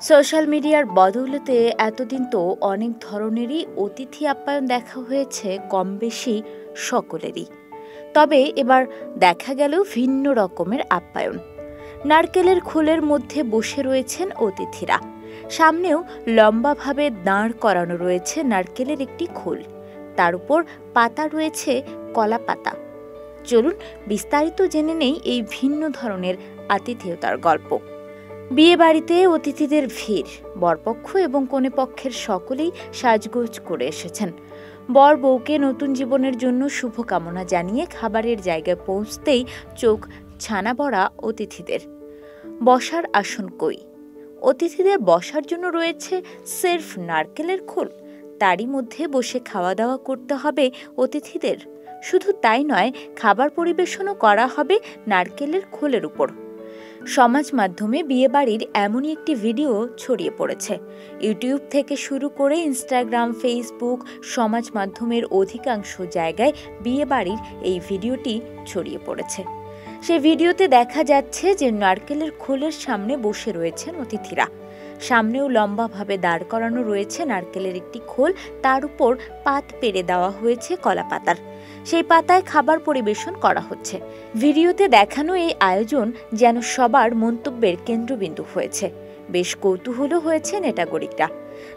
Social মিডিয়ার বদৌলতে এতদিন তো অনেক ধরনেরই অতিথি আপ্যায়ন দেখা হয়েছে, কম বেশি সকলেরই। তবে এবার দেখা গেল ভিন্ন রকমের আপ্যায়ন। নারকেলের খোলের মধ্যে বসে রয়েছেন অতিথিরা। সামনেও লম্বাভাবে দাঁড় করানো রয়েছে নারকেলের একটি খোল, তার উপর পাতা রয়েছে কলা পাতা। চলুন বিস্তারিত জেনে নেই এই ভিন্ন ধরনের আতিথেয়তার গল্প। বিয়ে বাড়িতে অতিথিদের ভিড়, বরপক্ষ এবং কনেপক্ষের সকলেই সাজগোজ করে এসেছেন। বর বউকে নতুন জীবনের জন্য শুভকামনা জানিয়ে খাবারের জায়গায় পৌঁছতেই চোখ ছানা বড়া অতিথিদের। বসার আসন কই? অতিথিদের বসার জন্য রয়েছে সির্ফ নারকেলের খোল, তারই মধ্যে বসে খাওয়া দাওয়া করতে হবে অতিথিদের। শুধু তাই নয়, খাবার পরিবেশনও করা হবে নারকেলের খোলের উপর। সমাজ মাধ্যমে বিয়েবাড়ির এমনই একটি ভিডিও ছড়িয়ে পড়েছে। ইউটিউব থেকে শুরু করে ইনস্টাগ্রাম, ফেসবুক, সমাজ মাধ্যমের অধিকাংশ জায়গায় বিয়েবাড়ির এই ভিডিওটি ছড়িয়ে পড়েছে। সেই ভিডিওতে দেখা যাচ্ছে যে নারকেলের খোলের সামনে বসে রয়েছেন অতিথিরা। সামনেও লম্বাভাবে দাঁড় করানো রয়েছে নারকেলের একটি খোল, তার উপর পাত পেরে দেওয়া হয়েছে কলা পাতার। সেই পাতায় খাবার পরিবেশন করা হচ্ছে। ভিডিওতে দেখানো এই আয়োজন যেন সবার মন্তব্যের কেন্দ্রবিন্দু হয়েছে। বেশ কৌতূহলও হয়েছে নেটাগরিকরা।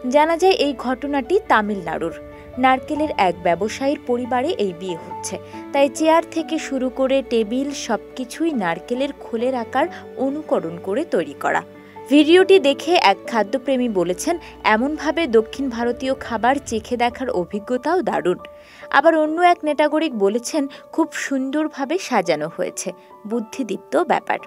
জানা যায় এই ঘটনাটি তামিলনাড়ুর। নারকেলের এক ব্যবসায়ীর পরিবারে এই বিয়ে হচ্ছে, তাই চেয়ার থেকে শুরু করে টেবিল সবকিছুই নারকেলের খোলের আকার অনুকরণ করে তৈরি করা। ভিডিওটি দেখে এক খাদ্যপ্রেমী বলেছেন, এমনভাবে দক্ষিণ ভারতীয় খাবার চেখে দেখার অভিজ্ঞতাও দারুণ। আবার অন্য এক নেটাগরিক বলেছেন, খুব সুন্দরভাবে সাজানো হয়েছে, বুদ্ধিদীপ্ত ব্যাপার।